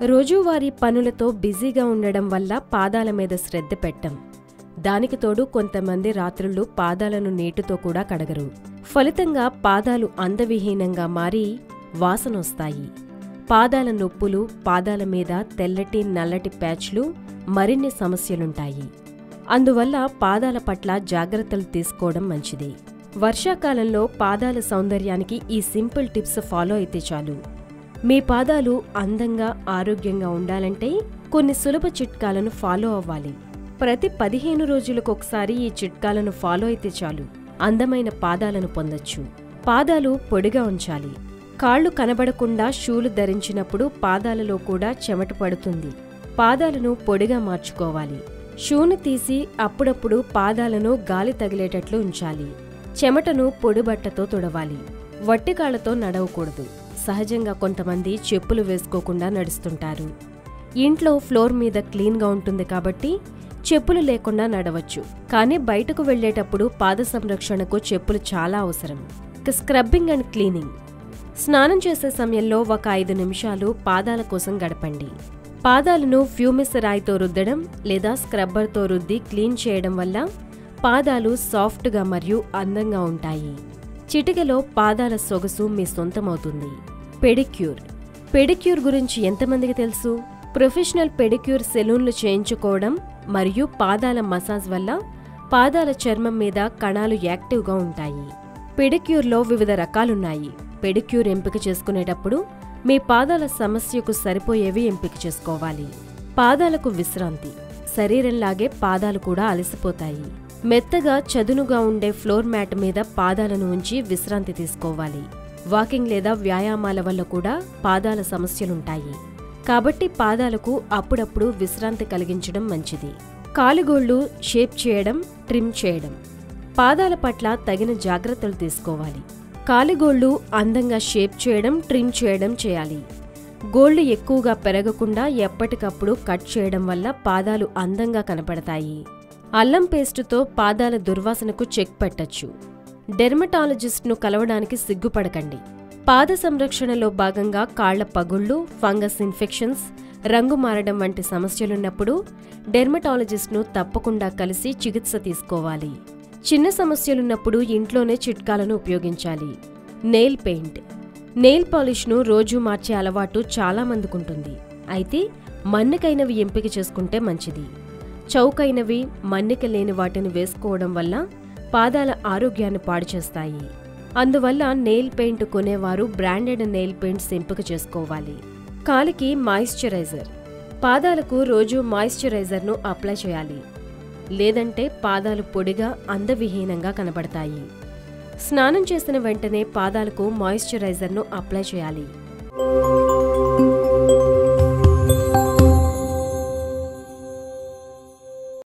రోజువారీ పనులతో బిజీగా ఉండడం వల్ల పాదాల మీద శ్రద్ధ పెట్టం. దానికి తోడు కొంతమంది రాత్రుళ్ళు పాదాలను నీటితో కూడా కడగరు. ఫలితంగా పాదాలు అందవిహీనంగా మారి వాసనొస్తాయి. పాదాల నొప్పులు, పాదాల మీద తెల్లటి నల్లటి ప్యాచ్లు, మరిన్ని సమస్యలుంటాయి. అందువల్ల పాదాల పట్ల జాగ్రత్తలు తీసుకోవడం మంచిది. వర్షాకాలంలో పాదాల సౌందర్యానికి ఈ సింపుల్ టిప్స్ ఫాలో అయితే చాలు. మీ పాదాలు అందంగా, ఆరోగ్యంగా ఉండాలంటే కొన్ని సులభ చిట్కాలను ఫాలో అవ్వాలి. ప్రతి 15 రోజులకొకసారి ఈ చిట్కాలను ఫాలో అయితే చాలు అందమైన పాదాలను పొందొచ్చు. పాదాలు పొడిగా ఉంచాలి. కాళ్ళు కనబడకుండా షూలు ధరించినప్పుడు పాదాలలో కూడా చెమట పడుతుంది. పాదాలను పొడిగా మార్చుకోవాలి. షూను తీసి అప్పుడప్పుడు పాదాలను గాలి తగిలేటట్లు ఉంచాలి. చెమటను పొడిబట్టతో తుడవాలి. వట్టికాళ్లతో నడవకూడదు. సహజంగా కొంతమంది చెప్పులు వేసుకోకుండా నడుస్తుంటారు. ఇంట్లో ఫ్లోర్ మీద క్లీన్గా ఉంటుంది కాబట్టి చెప్పులు లేకుండా నడవచ్చు. కానీ బయటకు వెళ్లేటప్పుడు పాద సంరక్షణకు చెప్పులు చాలా అవసరం. Scrubbing and cleaning. స్నానం చేసే సమయంలో ఒక 5 నిమిషాలు పాదాల కోసం గడపండి. పాదాలను ఫ్యూమిస్ రాయితో రుద్దడం లేదా స్క్రబ్బర్తో రుద్ది క్లీన్ చేయడం వల్ల పాదాలు సాఫ్ట్గా మరియు అందంగా ఉంటాయి. చిటికెలో పాదాల సొగసు మీ సొంతమవుతుంది. పెడిక్యూర్. పెడిక్యూర్ గురించి ఎంతమందికి తెలుసు? ప్రొఫెషనల్ పెడిక్యూర్ సెలూన్లు చేయించుకోవడం మరియు పాదాల మసాజ్ వల్ల పాదాల చర్మం మీద కణాలు యాక్టివ్గా ఉంటాయి. పెడిక్యూర్లో వివిధ రకాలున్నాయి. పెడిక్యూర్ ఎంపిక చేసుకునేటప్పుడు మీ పాదాల సమస్యకు సరిపోయేవి ఎంపిక చేసుకోవాలి. పాదాలకు విశ్రాంతి. శరీరంలాగే పాదాలు కూడా అలసిపోతాయి. మెత్తగా చదునుగా ఉండే ఫ్లోర్ మ్యాట్ మీద పాదాలను ఉంచి విశ్రాంతి తీసుకోవాలి. వాకింగ్ లేదా వ్యాయామాల వల్ల కూడా పాదాల సమస్యలుంటాయి. కాబట్టి పాదాలకు అప్పుడప్పుడు విశ్రాంతి కలిగించడం మంచిది. కాలిగోళ్లు షేప్ చేయడం, ట్రిమ్ చేయడం. పాదాల పట్ల తగిన జాగ్రత్తలు తీసుకోవాలి. కాలిగోళ్లు అందంగా షేప్ చేయడం, ట్రిమ్ చేయడం చేయాలి. గోళ్లు ఎక్కువగా పెరగకుండా ఎప్పటికప్పుడు కట్ చేయడం వల్ల పాదాలు అందంగా కనపడతాయి. అల్లం పేస్టుతో పాదాల దుర్వాసనకు చెక్ పెట్టచ్చు. డెర్మటాలజిస్ట్ను కలవడానికి సిగ్గుపడకండి. పాద సంరక్షణలో భాగంగా కాళ్ల పగుళ్లు, ఫంగస్ ఇన్ఫెక్షన్స్, రంగు మారడం వంటి సమస్యలున్నప్పుడు డెర్మటాలజిస్ట్ను తప్పకుండా కలిసి చికిత్స తీసుకోవాలి. చిన్న సమస్యలున్నప్పుడు ఇంట్లోనే చిట్కాలను ఉపయోగించాలి. Nail paint. నెయిల్ పాలిష్ను రోజూ మార్చే అలవాటు చాలా మందికుంటుంది. అయితే మన్నికైనవి ఎంపిక చేసుకుంటే మంచిది. చౌకైనవి, మన్నిక లేని వాటిని వేసుకోవడం వల్ల పాదాల ఆరోగ్యాన్ని పాడు చేస్తాయి. అందువల్ల నెయిల్ పెయింట్ కొనేవారు బ్రాండెడ్ నెయిల్ పెయింట్స్ ఎంపిక చేసుకోవాలి. కాలికి మాయిశ్చరైజర్. పాదాలకు రోజు మాయిశ్చరైజర్ను అప్లై చేయాలి. లేదంటే పాదాలు పొడిగా, అందవిహీనంగా కనబడతాయి. స్నానం చేసిన వెంటనే పాదాలకు మాయిశ్చరైజర్ను అప్లై చేయాలి.